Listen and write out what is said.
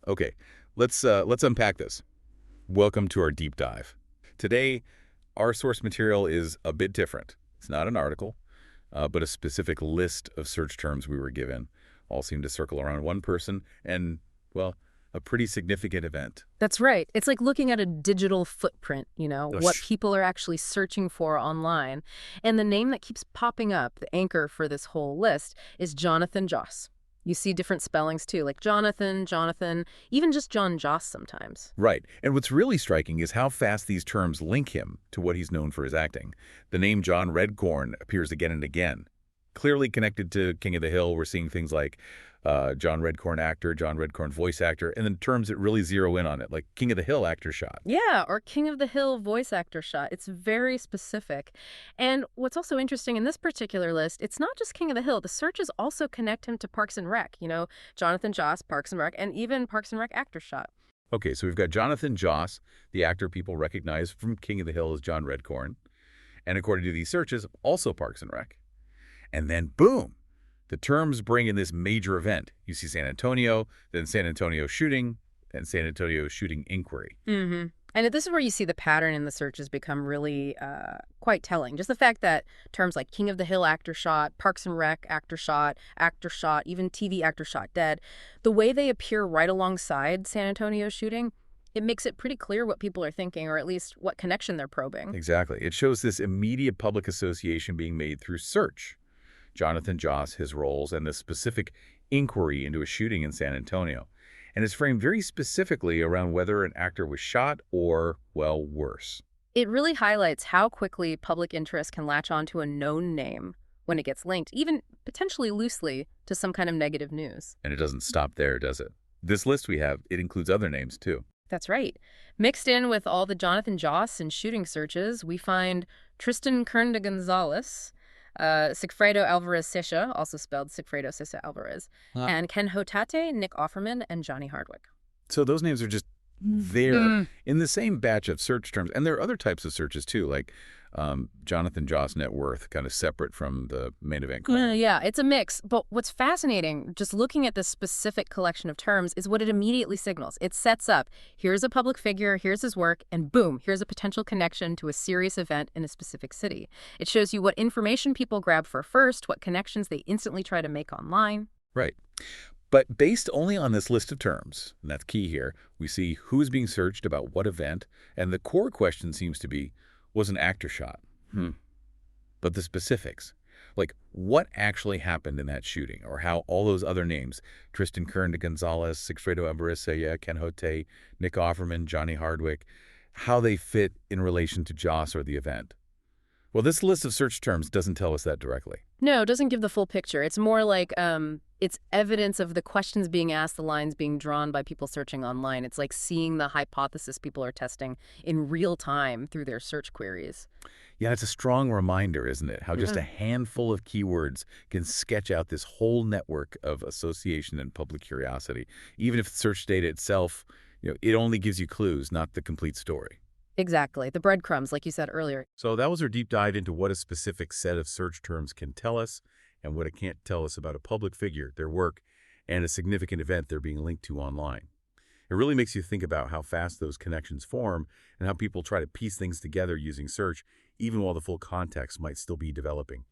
Okay, let's unpack this. Welcome to our deep dive. Today, our source material is a bit different. It's not an article, but a specific list of search terms we were given. All seem to circle around one person and, well, a pretty significant event. That's right. It's like looking at a digital footprint, what Ush. people are actually searching for online. And the name that keeps popping up, the anchor for this whole list, is Jonathan Joss. You see different spellings too, like Jonathan, even just John Joss sometimes. Right. And what's really striking is how fast these terms link him to what he's known for his acting. The name John Redcorn appears again and again. Clearly connected to King of the Hill, we're seeing things like John Redcorn actor, John Redcorn voice actor, and then terms that really zero in on it, like King of the Hill actor shot. Yeah, or King of the Hill voice actor shot. It's very specific. And what's also interesting in this particular list, it's not just King of the Hill. The searches also connect him to Parks and Rec, Jonathan Joss, Parks and Rec, and even Parks and Rec actor shot. Okay, so we've got Jonathan Joss, the actor people recognize from King of the Hill as John Redcorn, and according to these searches, also Parks and Rec. And then, boom, the terms bring in this major event. You see San Antonio, then San Antonio shooting, and San Antonio shooting inquiry. Mm-hmm. And this is where you see the pattern in the searches become really quite telling. Just the fact that terms like King of the Hill actor shot, Parks and Rec actor shot, even TV actor shot dead, the way they appear right alongside San Antonio shooting, it makes it pretty clear what people are thinking, or at least what connection they're probing. Exactly. It shows this immediate public association being made through search. Jonathan Joss, his roles, and the specific inquiry into a shooting in San Antonio. And it's framed very specifically around whether an actor was shot or, well, worse. It really highlights how quickly public interest can latch onto a known name when it gets linked, even potentially loosely, to some kind of negative news. And it doesn't stop there, does it? This list we have, it includes other names, too. That's right. Mixed in with all the Jonathan Joss and shooting searches, we find Tristan Kern Gonzalez, Sigfredo Alvarez Sisha, also spelled Sigfredo Sisha Alvarez, and Ken Hotate, Nick Offerman, and Johnny Hardwick. So those names are just there in the same batch of search terms. And there are other types of searches, too, like Jonathan Joss net worth, kind of separate from the main event. Yeah, it's a mix. But what's fascinating, just looking at this specific collection of terms, is what it immediately signals. It sets up, here's a public figure, here's his work, and boom, here's a potential connection to a serious event in a specific city. It shows you what information people grab for first, what connections they instantly try to make online. Right. But based only on this list of terms, and that's key here, we see who's being searched about what event, and the core question seems to be, was an actor shot? But the specifics, like what actually happened in that shooting, or how all those other names, Tristan Kern Gonzalez, Sigfredo Alvarez, Ken Hote, Nick Offerman, Johnny Hardwick, how they fit in relation to Joss or the event. Well, this list of search terms doesn't tell us that directly. No, it doesn't give the full picture. It's more like it's evidence of the questions being asked, the lines being drawn by people searching online. It's like seeing the hypothesis people are testing in real time through their search queries. Yeah, it's a strong reminder, isn't it? How just a handful of keywords can sketch out this whole network of association and public curiosity. Even if the search data itself, it only gives you clues, not the complete story. Exactly. The breadcrumbs, like you said earlier. So that was our deep dive into what a specific set of search terms can tell us and what it can't tell us about a public figure, their work, and a significant event they're being linked to online. It really makes you think about how fast those connections form and how people try to piece things together using search, even while the full context might still be developing.